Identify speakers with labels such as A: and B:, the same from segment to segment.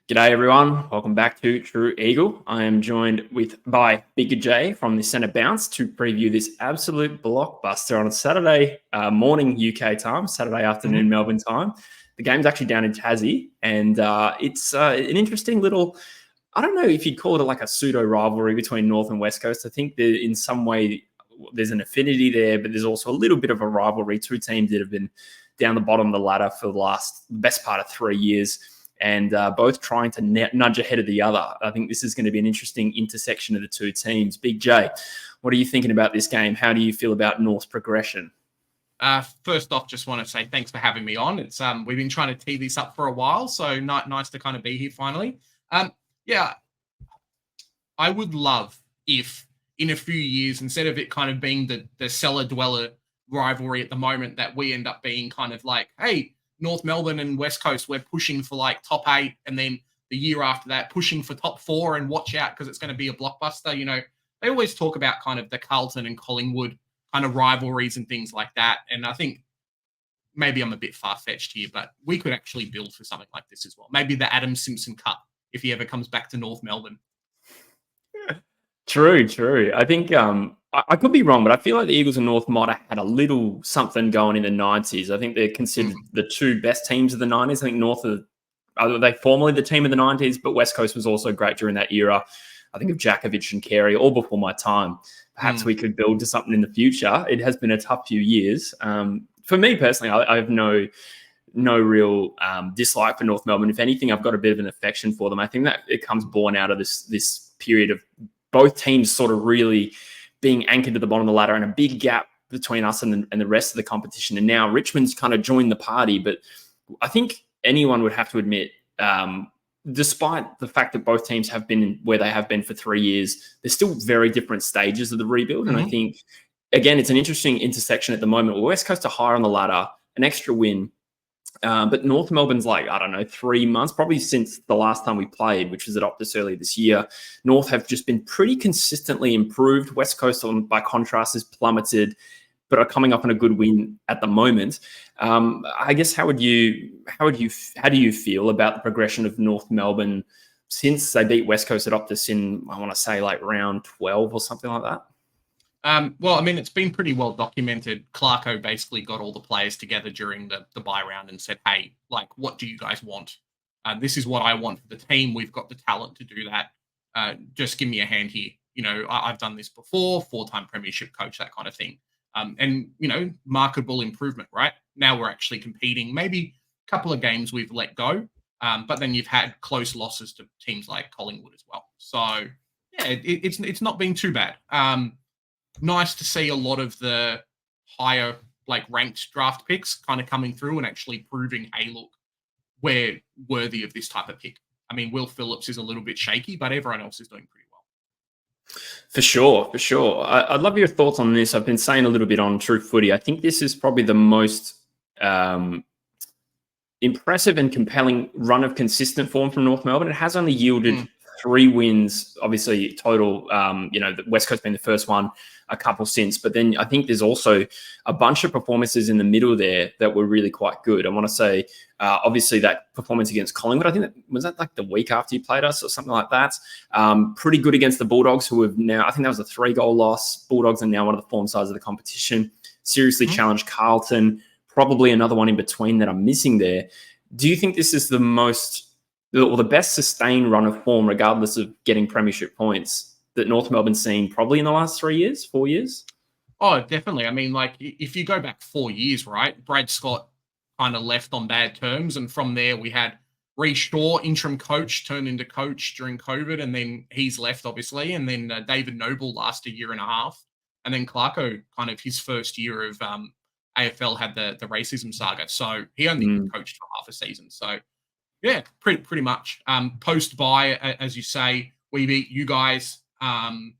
A: G'day everyone, welcome back to True Eagle. I am joined by Big J from the Centre Bounce to preview this absolute blockbuster on a Saturday morning UK time, Saturday afternoon Melbourne time. The game's actually down in Tassie, and it's an interesting little, I don't know if you'd call it like a pseudo rivalry between North and West Coast. I think that in some way there's an affinity there, but there's also a little bit of a rivalry. Two teams that have been down the bottom of the ladder for the best part of 3 years, and both trying to nudge ahead of the other. I think this is going to be an interesting intersection of the two teams. Big J, what are you thinking about this game? How do you feel about North's progression?
B: First off, just want to say thanks for having me on. It's we've been trying to tee this up for a while, so nice to kind of be here finally. Yeah, I would love if in a few years, instead of it kind of being the cellar dweller rivalry at the moment, that we end up being kind of like, hey, North Melbourne and West Coast, we're pushing for like top 8, and then the year after that, pushing for top 4, and watch out because it's going to be a blockbuster. You know, they always talk about kind of the Carlton and Collingwood kind of rivalries and things like that. And I think maybe I'm a bit far-fetched here, but we could actually build for something like this as well. Maybe the Adam Simpson Cup, if he ever comes back to North Melbourne.
A: True. I think I could be wrong, but I feel like the Eagles and North might have had a little something going in the 90s. I think they're considered the two best teams of the 90s. I think North are they formerly the team of the 90s, but West Coast was also great during that era. I think of Jakovic and Carey, all before my time. Perhaps we could build to something in the future. It has been a tough few years. For me personally, I have no real dislike for North Melbourne. If anything, I've got a bit of an affection for them. I think that it comes born out of this period of both teams sort of really being anchored to the bottom of the ladder and a big gap between us and the rest of the competition. And now Richmond's kind of joined the party. But I think anyone would have to admit, despite the fact that both teams have been where they have been for 3 years, there's still very different stages of the rebuild. And I think, again, it's an interesting intersection at the moment. West Coast are higher on the ladder, an extra win. But North Melbourne's like, I don't know, 3 months, probably since the last time we played, which was at Optus earlier this year. North have just been pretty consistently improved. West Coast, by contrast, has plummeted, but are coming up on a good win at the moment. I guess how do you feel about the progression of North Melbourne since they beat West Coast at Optus in, I want to say, like round 12 or something like that?
B: Well, I mean, it's been pretty well documented. Clarko basically got all the players together during the bye round and said, hey, like, what do you guys want? This is what I want for the team. We've got the talent to do that. Just give me a hand here. You know, I've done this before, 4-time premiership coach, that kind of thing. And, you know, marketable improvement, right? Now we're actually competing. Maybe a couple of games we've let go, but then you've had close losses to teams like Collingwood as well. So, yeah, it's not been too bad. Nice to see a lot of the higher, like, ranked draft picks kind of coming through and actually proving, hey, look, we're worthy of this type of pick. I mean, Will Phillips is a little bit shaky, but everyone else is doing pretty well.
A: For sure. I'd love your thoughts on this. I've been saying a little bit on True Footy. I think this is probably the most impressive and compelling run of consistent form from North Melbourne. It has only yielded 3 wins, obviously, total. The West Coast being the first one, a couple since. But then I think there's also a bunch of performances in the middle there that were really quite good. I want to say, obviously, that performance against Collingwood, I think was that like the week after you played us or something like that. Pretty good against the Bulldogs, who have now, I think that was a 3-goal loss. Bulldogs are now one of the form sides of the competition. Seriously challenged Carlton. Probably another one in between that I'm missing there. Do you think this is the best sustained run of form, regardless of getting premiership points, that North Melbourne's seen probably in the last 4 years?
B: Oh, definitely. I mean, like, if you go back 4 years, right, Brad Scott kind of left on bad terms. And from there, we had Reece Shaw, interim coach, turned into coach during COVID. And then he's left, obviously. And then David Noble last a year and a half. And then Clarko, kind of his first year of AFL, had the racism saga. So he only coached for half a season. So, yeah, pretty much. Post-bye, as you say, we beat you guys. And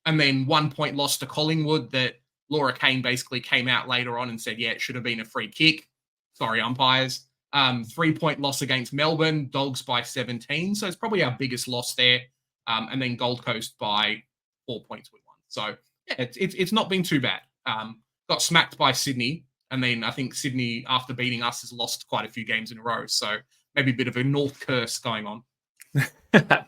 B: then 1 point loss to Collingwood that Laura Kane basically came out later on and said, yeah, it should have been a free kick. Sorry, umpires. 3-point loss against Melbourne, Dogs by 17. So it's probably our biggest loss there. And then Gold Coast by 4 points we won. So, yeah, it's not been too bad. Got smacked by Sydney. And then I think Sydney, after beating us, has lost quite a few games in a row. So maybe a bit of a North curse going on.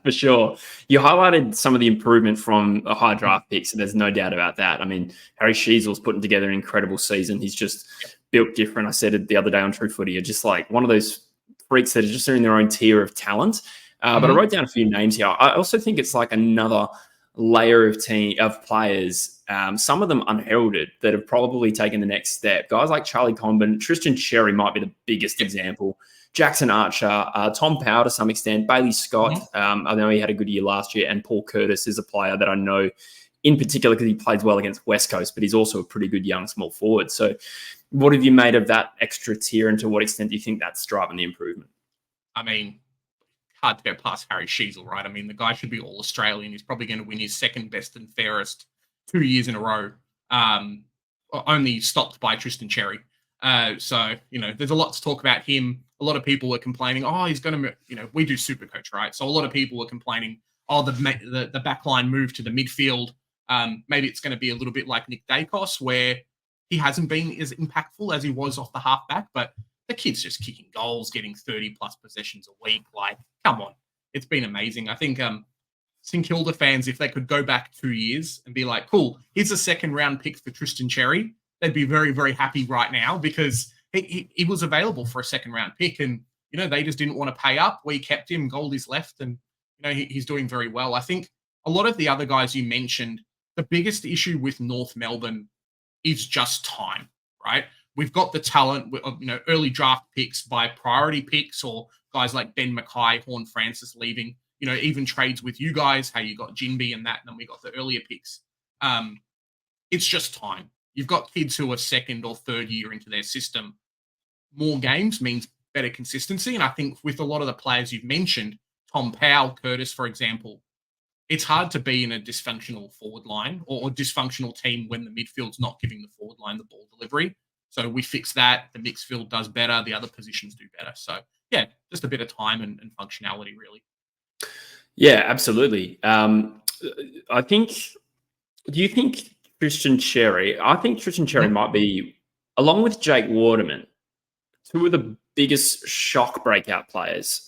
A: For sure. You highlighted some of the improvement from a high draft pick, so there's no doubt about that. I mean, Harry Sheezel's putting together an incredible season. He's just built different. I said it the other day on True Footy. You're just like one of those freaks that are just in their own tier of talent. But I wrote down a few names here. I also think it's like another layer of players, some of them unheralded, that have probably taken the next step. Guys like Charlie Comben, Tristan Cherry might be the biggest example. Jackson Archer, Tom Powell to some extent, Bailey Scott. I know he had a good year last year, and Paul Curtis is a player that I know in particular because he plays well against West Coast, but he's also a pretty good young small forward. So what have you made of that extra tier, and to what extent do you think that's driving the improvement?
B: I mean, hard to go past Harry Sheezel, right? I mean, the guy should be All-Australian. He's probably going to win his second best and fairest 2 years in a row, only stopped by Tristan Cherry. So, there's a lot to talk about him. A lot of people were complaining, he's going to, we do Supercoach, right? So a lot of people were complaining, the back line moved to the midfield. Maybe it's going to be a little bit like Nick Dacos, where he hasn't been as impactful as he was off the halfback, but the kid's just kicking goals, getting 30-plus possessions a week. Like, come on. It's been amazing. I think St Kilda fans, if they could go back 2 years and be like, cool, here's a second-round pick for Tristan Cherry, they'd be very, very happy right now, because he was available for a second-round pick, and, they just didn't want to pay up. We kept him, Goldie's left, and, he's doing very well. I think a lot of the other guys you mentioned, the biggest issue with North Melbourne is just time, right? We've got the talent, early draft picks by priority picks, or guys like Ben Mackay, Horn Francis leaving, even trades with you guys, how you got Jinby and that, and then we got the earlier picks. It's just time. You've got kids who are second or third year into their system. More games means better consistency. And I think with a lot of the players you've mentioned, Tom Powell, Curtis, for example, it's hard to be in a dysfunctional forward line or dysfunctional team when the midfield's not giving the forward line the ball delivery. So we fix that. The mixed field does better. The other positions do better. So, yeah, just a bit of time and functionality, really.
A: Yeah, absolutely. I think, do you think Tristan Cherry, I think Tristan Cherry might be, along with Jake Waterman, two of the biggest shock breakout players.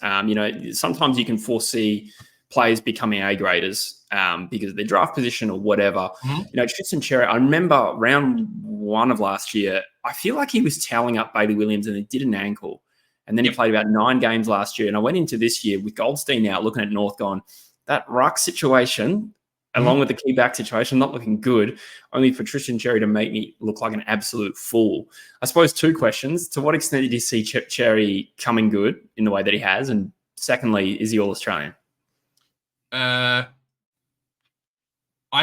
A: Sometimes you can foresee players becoming A-graders because of their draft position or whatever. Tristan Cherry, I remember round 1 of last year, I feel like he was toweling up Bailey Williams and he did an ankle. And then he played about 9 games last year. And I went into this year with Goldstein out, looking at North, going, that ruck situation, along with the key back situation, not looking good, only for Tristan Cherry to make me look like an absolute fool. I suppose 2 questions. To what extent did you see Cherry coming good in the way that he has? And secondly, is he All-Australian?
B: I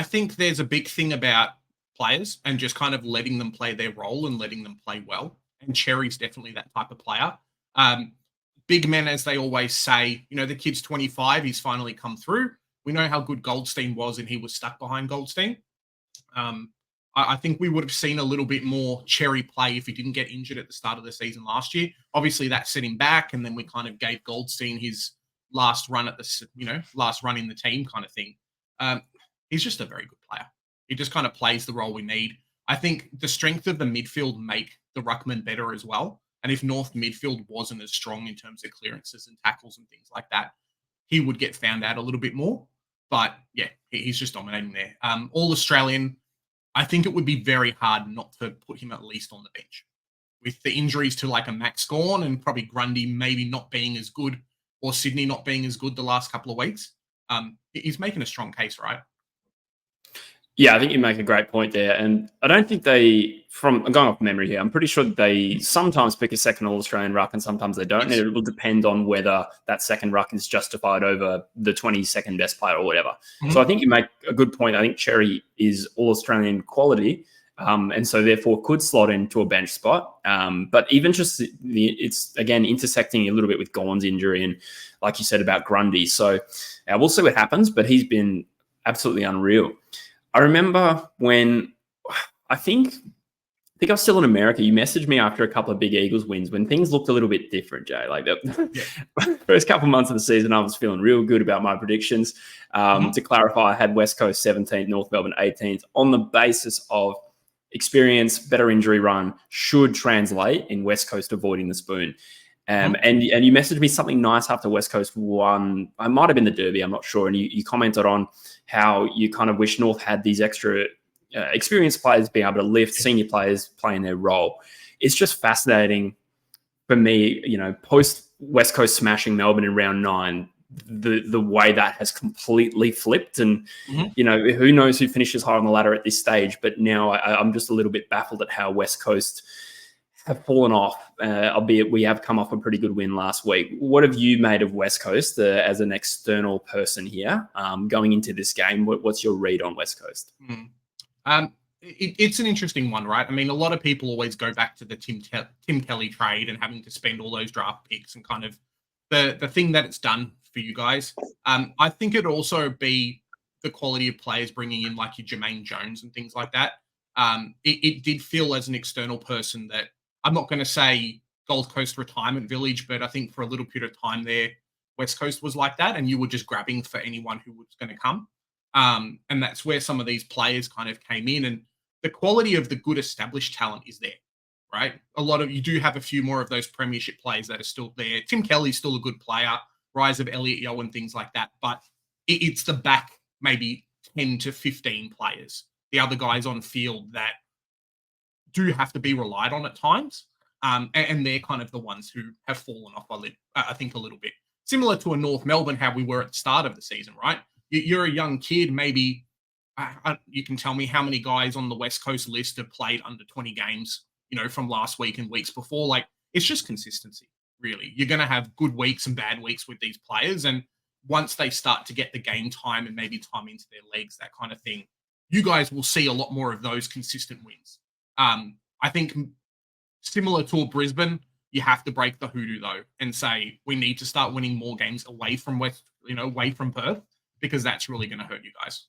B: think there's a big thing about players and just kind of letting them play their role and letting them play well. And Cherry's definitely that type of player. Big men, as they always say, the kid's 25, he's finally come through. We know how good Goldstein was, and he was stuck behind Goldstein. I think we would have seen a little bit more Cherry play if he didn't get injured at the start of the season last year. Obviously, that set him back, and then we kind of gave Goldstein his last run at the, last run in the team kind of thing. He's just a very good player. He just kind of plays the role we need. I think the strength of the midfield make the ruckman better as well. And if North midfield wasn't as strong in terms of clearances and tackles and things like that, he would get found out a little bit more. But yeah, he's just dominating there. All-Australian, I think it would be very hard not to put him at least on the bench. With the injuries to like a Max Gawn and probably Grundy maybe not being as good, or Sydney not being as good the last couple of weeks, he's making a strong case, right?
A: Yeah, I think you make a great point there. And I don't think I'm going off memory here, I'm pretty sure they sometimes pick a second All-Australian ruck and sometimes they don't. Yes. And it will depend on whether that second ruck is justified over the 22nd best player or whatever. So I think you make a good point. I think Cherry is All-Australian quality and so therefore could slot into a bench spot. But even just it's, again, intersecting a little bit with Gawn's injury and like you said about Grundy. So we'll see what happens, but he's been absolutely unreal. I remember when I think I was still in America. You messaged me after a couple of big Eagles wins when things looked a little bit different, Jay. Like the first couple of months of the season, I was feeling real good about my predictions. To clarify, I had West Coast 17th, North Melbourne 18th on the basis of experience, better injury run should translate in West Coast avoiding the spoon. And you messaged me something nice after West Coast won. It might have been the Derby, I'm not sure. And you commented on how you kind of wish North had these extra experienced players being able to lift, senior players playing their role. It's just fascinating for me, post West Coast smashing Melbourne in round 9, the way that has completely flipped. And, who knows who finishes high on the ladder at this stage. But now I'm just a little bit baffled at how West Coast have fallen off, albeit we have come off a pretty good win last week. What have you made of West Coast as an external person here going into this game? What's your read on West Coast?
B: It's an interesting one, right? I mean, a lot of people always go back to the Tim Kelly trade and having to spend all those draft picks and kind of the thing that it's done for you guys. I think it'd also be the quality of players bringing in like your Jermaine Jones and things like that. It did feel as an external person that I'm not going to say Gold Coast retirement village, but I think for a little period of time there, West Coast was like that, and you were just grabbing for anyone who was going to come. And that's where some of these players kind of came in, and the quality of the good established talent is there, right? You do have a few more of those premiership players that are still there. Tim Kelly's still a good player, rise of Elliot Yeo and things like that, but it's the back maybe 10 to 15 players, the other guys on field that do have to be relied on at times. And they're kind of the ones who have fallen off, I think, a little bit. Similar to a North Melbourne, how we were at the start of the season, right? You're a young kid, maybe you can tell me how many guys on the West Coast list have played under 20 games, from last week and weeks before. Like, it's just consistency, really. You're going to have good weeks and bad weeks with these players. And once they start to get the game time and maybe time into their legs, that kind of thing, you guys will see a lot more of those consistent wins. I think similar to Brisbane, you have to break the hoodoo though and say we need to start winning more games away from away from Perth, because that's really going to hurt you guys.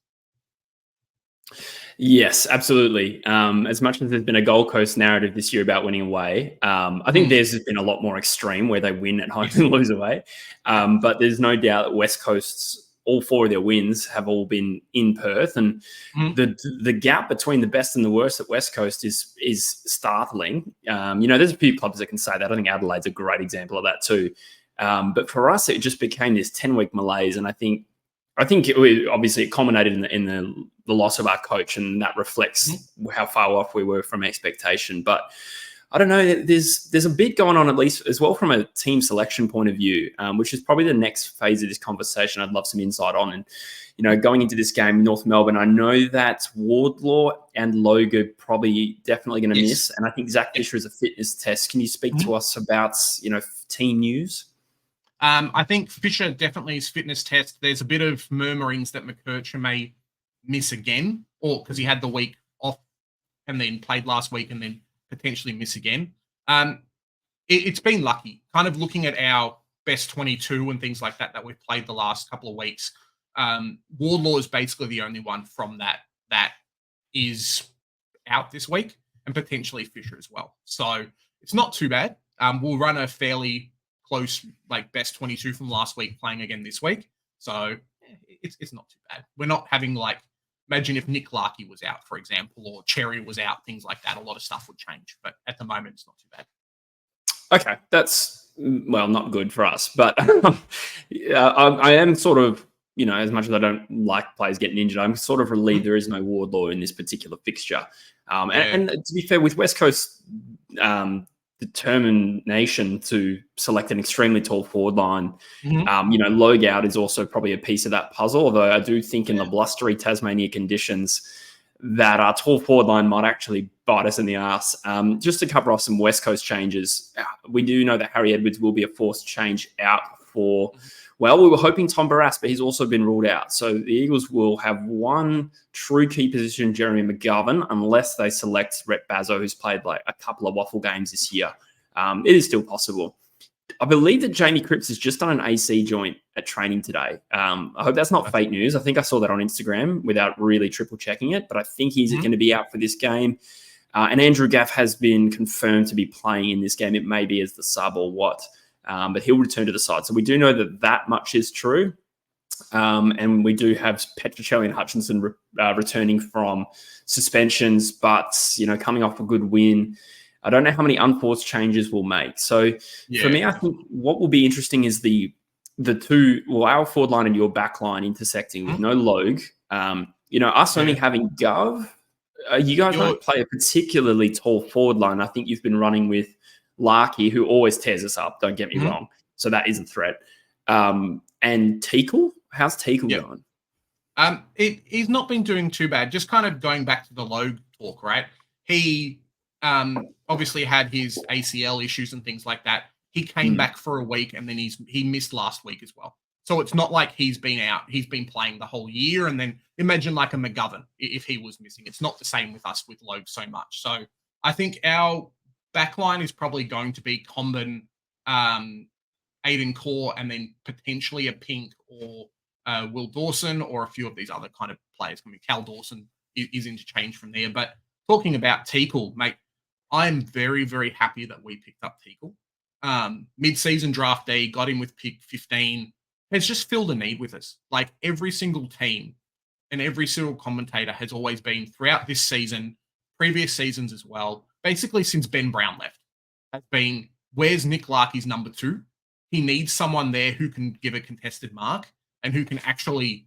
A: Yes, absolutely. As much as there's been a Gold Coast narrative this year about winning away, I think theirs has been a lot more extreme where they win at home and lose away. But there's no doubt that West Coast's all 4 of their wins have all been in Perth, and the gap between the best and the worst at West Coast is startling. There's a few clubs that can say that. I think Adelaide's a great example of that too. But for us, it just became this 10-week malaise, and I think it culminated in the loss of our coach, and that reflects how far off we were from expectation. But I don't know, there's a bit going on, at least as well from a team selection point of view, which is probably the next phase of this conversation I'd love some insight on. And, going into this game, North Melbourne, I know that Wardlaw and Logan probably definitely going to miss. And I think Zach Fisher is a fitness test. Can you speak to us about, team news?
B: I think Fisher definitely is fitness test. There's a bit of murmurings that McKercher may miss again, or because he had the week off and then played last week and then potentially miss again. It's been lucky. Kind of looking at our best 22 and things like that we've played the last couple of weeks. Wardlaw is basically the only one from that is out this week, and potentially Fisher as well. So it's not too bad. We'll run a fairly close, best 22 from last week playing again this week. So it's not too bad. We're not having imagine if Nick Larkey was out, for example, or Cherry was out, things like that. A lot of stuff would change, but at the moment, it's not too bad.
A: Okay, that's, not good for us. But I am sort of, as much as I don't like players getting injured, I'm sort of relieved there is no Wardlaw in this particular fixture. And to be fair, with West Coast determination to select an extremely tall forward line, Logue out is also probably a piece of that puzzle, although I do think in the blustery Tasmania conditions that our tall forward line might actually bite us in the arse. Just to cover off some West Coast changes, we do know that Harry Edwards will be a forced change out for, we were hoping Tom Barras, but he's also been ruled out. So the Eagles will have one true key position, Jeremy McGovern, unless they select Rhett Bazzo, who's played a couple of waffle games this year. It is still possible. I believe that Jamie Cripps has just done an AC joint at training today. I hope that's not fake news. I think I saw that on Instagram without really triple checking it, but I think he's going to be out for this game. And Andrew Gaff has been confirmed to be playing in this game. It may be as the sub or what, but he'll return to the side. So we do know that much is true. And we do have Petruccelli and Hutchinson returning from suspensions, but, coming off a good win. I don't know how many unforced changes we'll make. So for me, I think what will be interesting is the two, well, our forward line and your back line intersecting with no Logue. Us only having Gov. You guys don't play a particularly tall forward line. I think you've been running with Larky, who always tears us up. Don't get me wrong. So that is a threat. And Teakle, how's Teakle going?
B: He's not been doing too bad. Just kind of going back to the Logue talk, right? He obviously had his ACL issues and things like that. He came back for a week and then he missed last week as well. So it's not like he's been out. He's been playing the whole year. And then imagine like a McGovern if he was missing. It's not the same with us with Logue so much. So I think our backline is probably going to be Comben, Aiden Core, and then potentially a Pink or Will Dawson or a few of these other kind of players. I mean, Cal Dawson is interchange from there. But talking about Teakle, mate, I'm very, very happy that we picked up Teakle. Mid-season draftee, got him with pick 15, has just filled a need with us. Like every single team and every single commentator has always been throughout this season, previous seasons as well, basically since Ben Brown left, has been, where's Nick Larky's number 2? He needs someone there who can give a contested mark and who can actually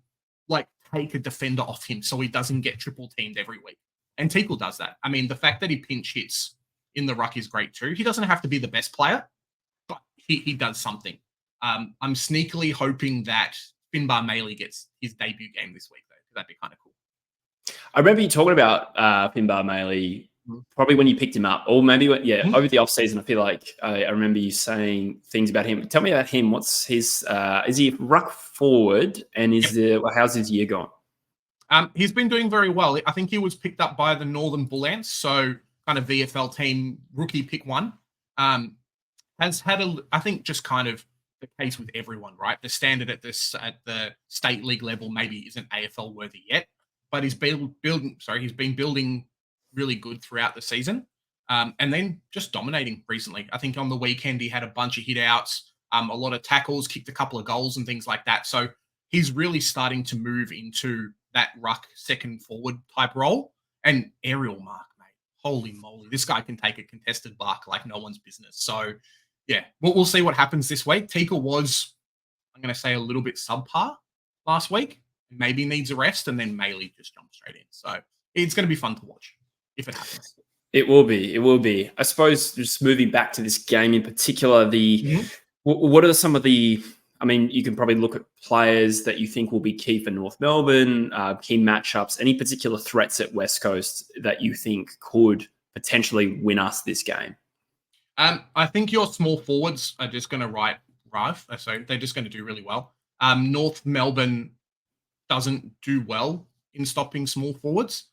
B: like take a defender off him so he doesn't get triple teamed every week. And Teakle does that. I mean, the fact that he pinch hits in the ruck is great too. He doesn't have to be the best player, but he does something. I'm sneakily hoping that Finbar Maley gets his debut game this week, though, because that'd be kind of cool.
A: I remember you talking about Finbar Maley probably when you picked him up, or maybe over the offseason. I feel like I remember you saying things about him. Tell me about him. What's his? Is he ruck forward? And how's his year gone?
B: He's been doing very well. I think he was picked up by the Northern Bull Ants, so kind of VFL team rookie pick 1. Has had I think just kind of the case with everyone, right? The standard at the state league level maybe isn't AFL worthy yet, but he's been building really good throughout the season, and then just dominating recently. I think on the weekend he had a bunch of hit outs, a lot of tackles, kicked a couple of goals and things like that. So he's really starting to move into that ruck second forward type role. And aerial mark, mate. Holy moly, this guy can take a contested mark like no one's business. So yeah, we'll see what happens this week. Teakle was, I'm going to say, a little bit subpar last week. Maybe needs a rest, and then Maley just jumped straight in. So it's going to be fun to watch if it happens.
A: It will be. It will be. I suppose just moving back to this game in particular, what are some of the, I mean, you can probably look at players that you think will be key for North Melbourne, key matchups, any particular threats at West Coast that you think could potentially win us this game?
B: I think your small forwards are just going to so they're just going to do really well. North Melbourne doesn't do well in stopping small forwards.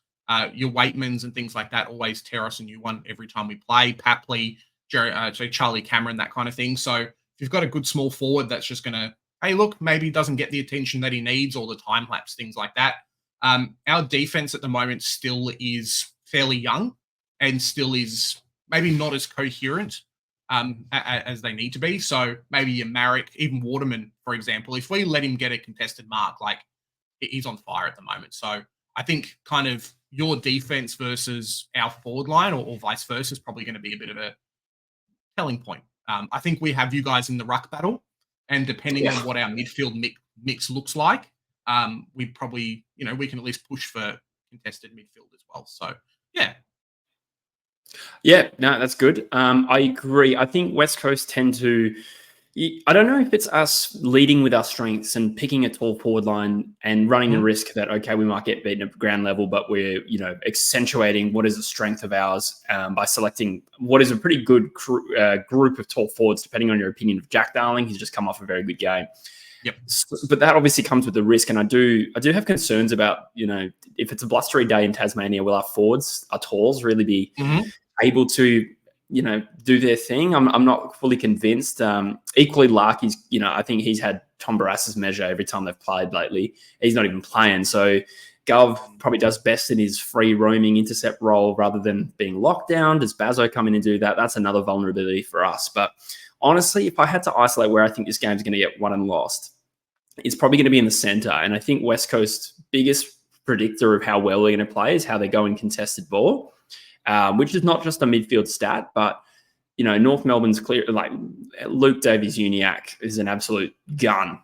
B: Your Waitmans and things like that always tear us a new one every time we play. Papley, Charlie Cameron, that kind of thing. So if you've got a good small forward that's just going to, hey, look, maybe he doesn't get the attention that he needs or the time lapse, things like that. Our defense at the moment still is fairly young and still is maybe not as coherent as they need to be. So maybe your Marek, even Waterman, for example, if we let him get a contested mark, like he's on fire at the moment. So I think kind of your defense versus our forward line or vice versa is probably going to be a bit of a telling point. I think we have you guys in the ruck battle, and depending on what our midfield mix looks like, we probably, we can at least push for contested midfield as well. So, yeah.
A: Yeah, no, that's good. I agree. I think West Coast tend to, I don't know if it's us leading with our strengths and picking a tall forward line and running the risk that, okay, we might get beaten at ground level, but we're, accentuating what is a strength of ours by selecting what is a pretty good group of tall forwards, depending on your opinion of Jack Darling. He's just come off a very good game.
B: Yep.
A: But that obviously comes with the risk. And I do have concerns about, if it's a blustery day in Tasmania, will our forwards, our talls really be able to, do their thing? I'm not fully convinced. Equally, Larky's, I think he's had Tom Barassa's measure every time they've played lately. He's not even playing. So Gov probably does best in his free roaming intercept role rather than being locked down. Does Bazzo come in and do that? That's another vulnerability for us. But honestly, if I had to isolate where I think this game's going to get won and lost, it's probably going to be in the center. And I think West Coast's biggest predictor of how well we're going to play is how they go in contested ball. which is not just a midfield stat, but North Melbourne's clear. Like Luke Davies-Uniacke is an absolute gun.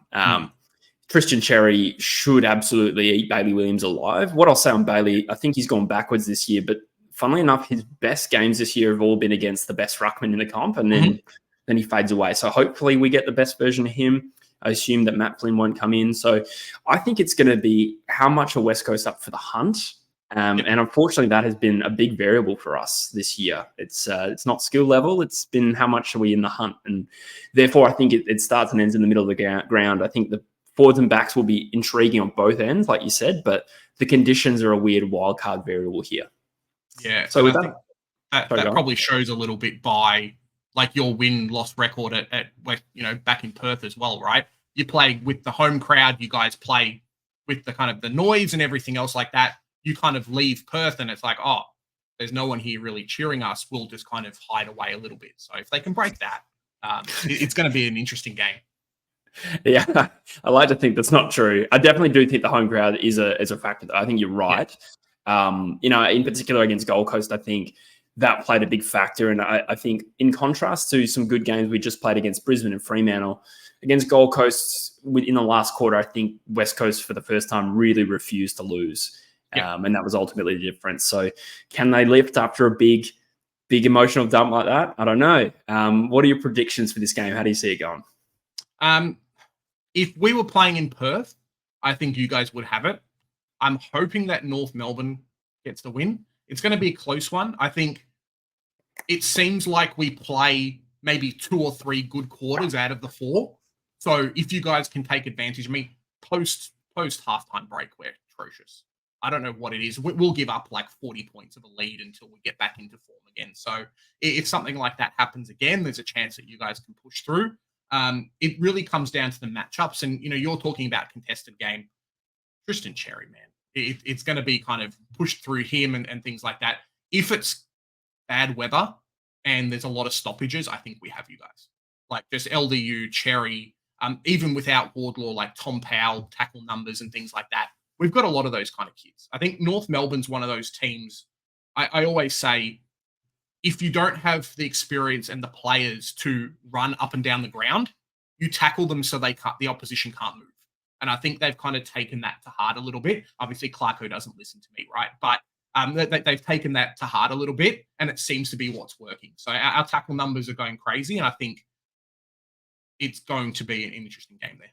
A: Christian Cherry should absolutely eat Bailey Williams alive. What I'll say on Bailey, I think he's gone backwards this year, but funnily enough, his best games this year have all been against the best ruckman in the comp, and then he fades away. So hopefully we get the best version of him. I assume that Matt Flynn won't come in. So I think it's going to be how much are West Coast up for the hunt. And unfortunately, that has been a big variable for us this year. It's not skill level. It's been how much are we in the hunt. And therefore, I think it starts and ends in the middle of the ground. I think the forwards and backs will be intriguing on both ends, like you said, but the conditions are a weird wildcard variable here.
B: Yeah.
A: So with
B: that probably shows a little bit by like your win-loss record at back in Perth as well, right? You play with the home crowd, you guys play with the kind of the noise and everything else like that. You kind of leave Perth and it's like, oh, there's no one here really cheering us. We'll just kind of hide away a little bit. So if they can break that, it's going to be an interesting game.
A: Yeah, I like to think that's not true. I definitely do think the home crowd is a factor. I think you're right. Yeah. In particular against Gold Coast, I think that played a big factor. And I think in contrast to some good games we just played against Brisbane and Fremantle, against Gold Coast in the last quarter, I think West Coast for the first time really refused to lose. Yep. And that was ultimately the difference. So can they lift after a big emotional dump like that? I don't know. What are your predictions for this game? How do you see it going?
B: If we were playing in Perth, I think you guys would have it. I'm hoping that North Melbourne gets the win. It's going to be a close one. I think it seems like we play maybe 2 or 3 good quarters out of the 4. So if you guys can take advantage, I mean, post halftime break, we're atrocious. I don't know what it is. We'll give up like 40 points of a lead until we get back into form again. So if something like that happens again, there's a chance that you guys can push through. It really comes down to the matchups. And, you're talking about contested game. Tristan Cherry, man. It's going to be kind of pushed through him and things like that. If it's bad weather and there's a lot of stoppages, I think we have you guys. Like just LDU, Cherry, even without Wardlaw, like Tom Powell, tackle numbers and things like that. We've got a lot of those kind of kids. I think North Melbourne's one of those teams. I always say, if you don't have the experience and the players to run up and down the ground, you tackle them so the opposition can't move. And I think they've kind of taken that to heart a little bit. Obviously, Clarko doesn't listen to me, right? But they've taken that to heart a little bit, and it seems to be what's working. So our tackle numbers are going crazy, and I think it's going to be an interesting game there.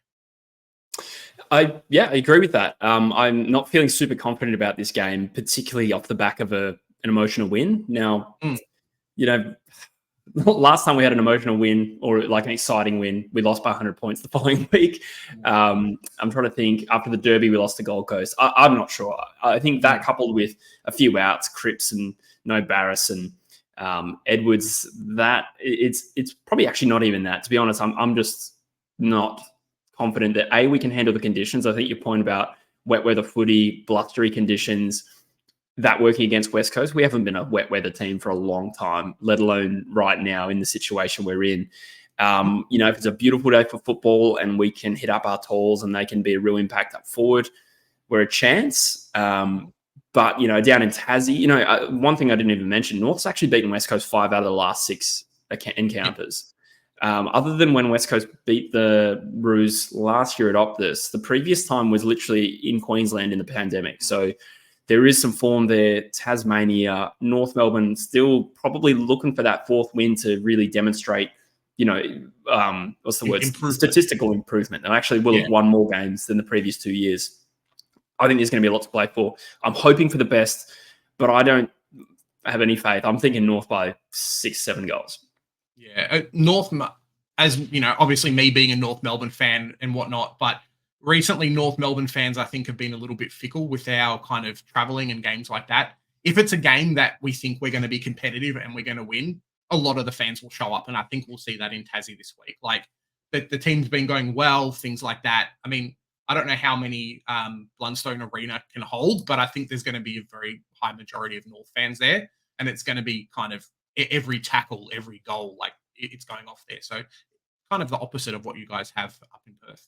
A: I agree with that. I'm not feeling super confident about this game, particularly off the back of an emotional win. Now, last time we had an emotional win or like an exciting win, we lost by 100 points the following week. I'm trying to think. After the Derby, we lost to Gold Coast. I'm not sure. I think that coupled with a few outs, Cripps and no Barris and Edwards, that it's probably actually not even that. To be honest, I'm just not confident that we can handle the conditions. I think your point about wet weather footy, blustery conditions, that working against West Coast, we haven't been a wet weather team for a long time, let alone right now in the situation we're in. If it's a beautiful day for football and we can hit up our tolls and they can be a real impact up forward, we're a chance. But, down in Tassie, one thing I didn't even mention, North's actually beaten West Coast 5 out of the last 6 encounters. Other than when West Coast beat the Roos last year at Optus, the previous time was literally in Queensland in the pandemic. So there is some form there. Tasmania, North Melbourne still probably looking for that 4th win to really demonstrate, what's the word? Statistical improvement. They actually will have won more games than the previous 2 years. I think there's going to be a lot to play for. I'm hoping for the best, but I don't have any faith. I'm thinking North by 6-7 goals.
B: Yeah, North, as obviously me being a North Melbourne fan and whatnot, but recently North Melbourne fans, I think, have been a little bit fickle with our kind of traveling and games like that. If it's a game that we think we're going to be competitive and we're going to win, a lot of the fans will show up. And I think we'll see that in Tassie this week. Like the team's been going well, things like that. I mean, I don't know how many Blundstone Arena can hold, but I think there's going to be a very high majority of North fans there. And it's going to be kind of every tackle, every goal, like it's going off there. So kind of the opposite of what you guys have up in Perth.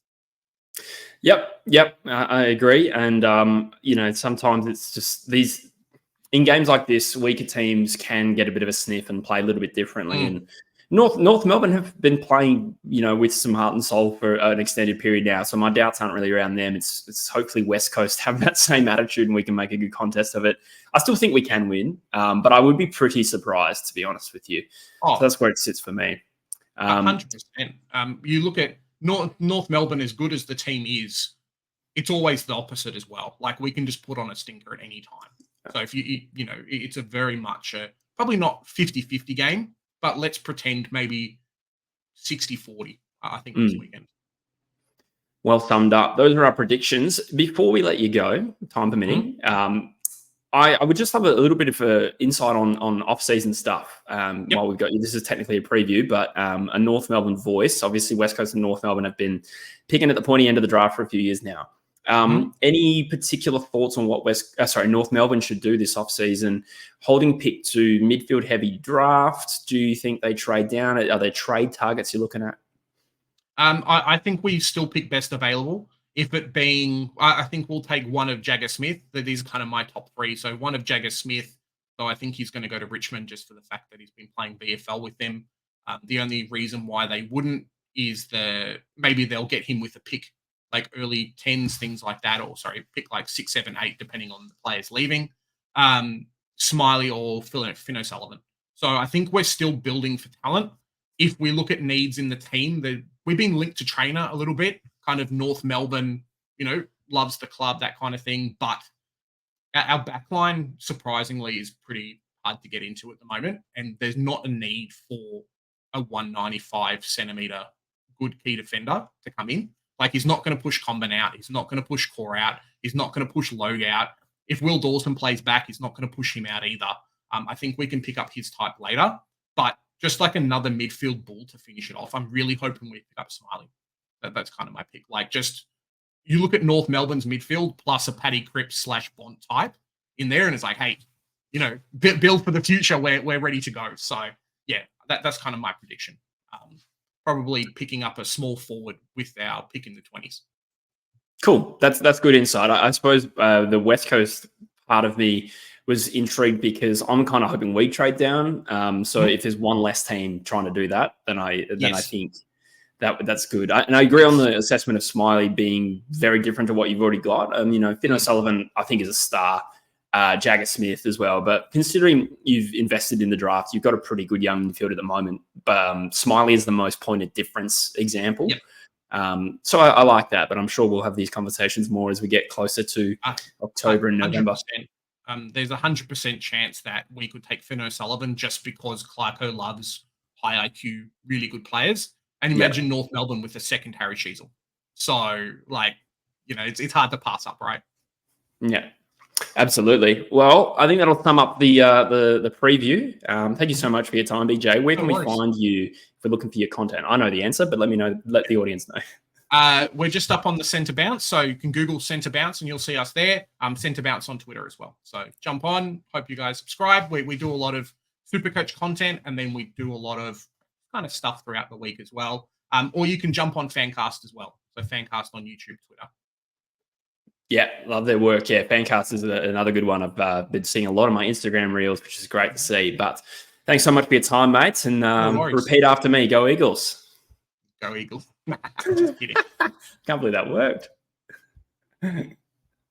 A: Yep. I agree. And, sometimes it's just in games like this, weaker teams can get a bit of a sniff and play a little bit differently. And North Melbourne have been playing, with some heart and soul for an extended period now. So my doubts aren't really around them. It's hopefully West Coast have that same attitude and we can make a good contest of it. I still think we can win, but I would be pretty surprised, to be honest with you. So that's where it sits for me.
B: 100%. You look at North Melbourne, as good as the team is, it's always the opposite as well. Like, we can just put on a stinker at any time. So if it's a very much probably not 50-50 game, but let's pretend maybe 60-40, I think, this weekend.
A: Well summed up. Those are our predictions. Before we let you go, time permitting, I would just have a little bit of an insight on off-season stuff while we've got you. This is technically a preview, but a North Melbourne voice. Obviously, West Coast and North Melbourne have been picking at the pointy end of the draft for a few years now. Any particular thoughts on what North Melbourne should do this offseason? Holding pick to midfield heavy draft. Do you think they trade down? Are there trade targets you're looking at?
B: I think we still pick best available. If it being, I think we'll take one of Jagger Smith. That is kind of my top three. So one of Jagger Smith. So I think he's going to go to Richmond just for the fact that he's been playing VFL with them. The only reason why they wouldn't is maybe they'll get him with a pick, like early 10s, things like that, or pick like 6, 7, 8, depending on the players leaving. Smiley or Finn O'Sullivan. So I think we're still building for talent. If we look at needs in the team, we've been linked to trainer a little bit, kind of North Melbourne, loves the club, that kind of thing. But our backline, surprisingly, is pretty hard to get into at the moment. And there's not a need for a 195 centimeter good key defender to come in. Like, he's not going to push Comben out. He's not going to push Core out. He's not going to push Logue out. If Will Dawson plays back, he's not going to push him out either. I think we can pick up his type later. But just like another midfield bull to finish it off, I'm really hoping we pick up Smiley. That's kind of my pick. Like, just, you look at North Melbourne's midfield plus a Paddy Cripps / Bont type in there, and it's like, hey, build for the future. We're ready to go. So, yeah, that's kind of my prediction. Probably picking up a small forward with our pick in the 20s.
A: Cool. That's good insight. I suppose the West Coast part of me was intrigued because I'm kind of hoping we trade down. So if there's one less team trying to do that, then I think that's good. And I agree on the assessment of Smiley being very different to what you've already got. Finn O'Sullivan, I think, is a star. Jagger Smith as well. But considering you've invested in the draft, you've got a pretty good young midfield at the moment. Smiley is the most pointed difference example. Yep. So I like that, but I'm sure we'll have these conversations more as we get closer to October and November.
B: There's 100% chance that we could take Finn O'Sullivan just because Clarko loves high IQ, really good players. And imagine North Melbourne with a second Harry Sheasel. So, it's hard to pass up, right?
A: Yeah. Absolutely. Well, I think that'll sum up the preview. Thank you so much for your time, BJ. Where can we find you if we're looking for your content? I know the answer, but let the audience know.
B: We're just up on the Centre Bounce, so you can Google Centre Bounce and you'll see us there. Centre Bounce on Twitter as well. So jump on. Hope you guys subscribe. We do a lot of Supercoach content, and then we do a lot of kind of stuff throughout the week as well. Or you can jump on Fancast as well. So Fancast on YouTube, Twitter.
A: Yeah, love their work. Yeah, Fancast is another good one. I've been seeing a lot of my Instagram reels, which is great to see. But thanks so much for your time, mates. And repeat after me. Go Eagles.
B: Go Eagles. Just kidding.
A: Can't believe that worked.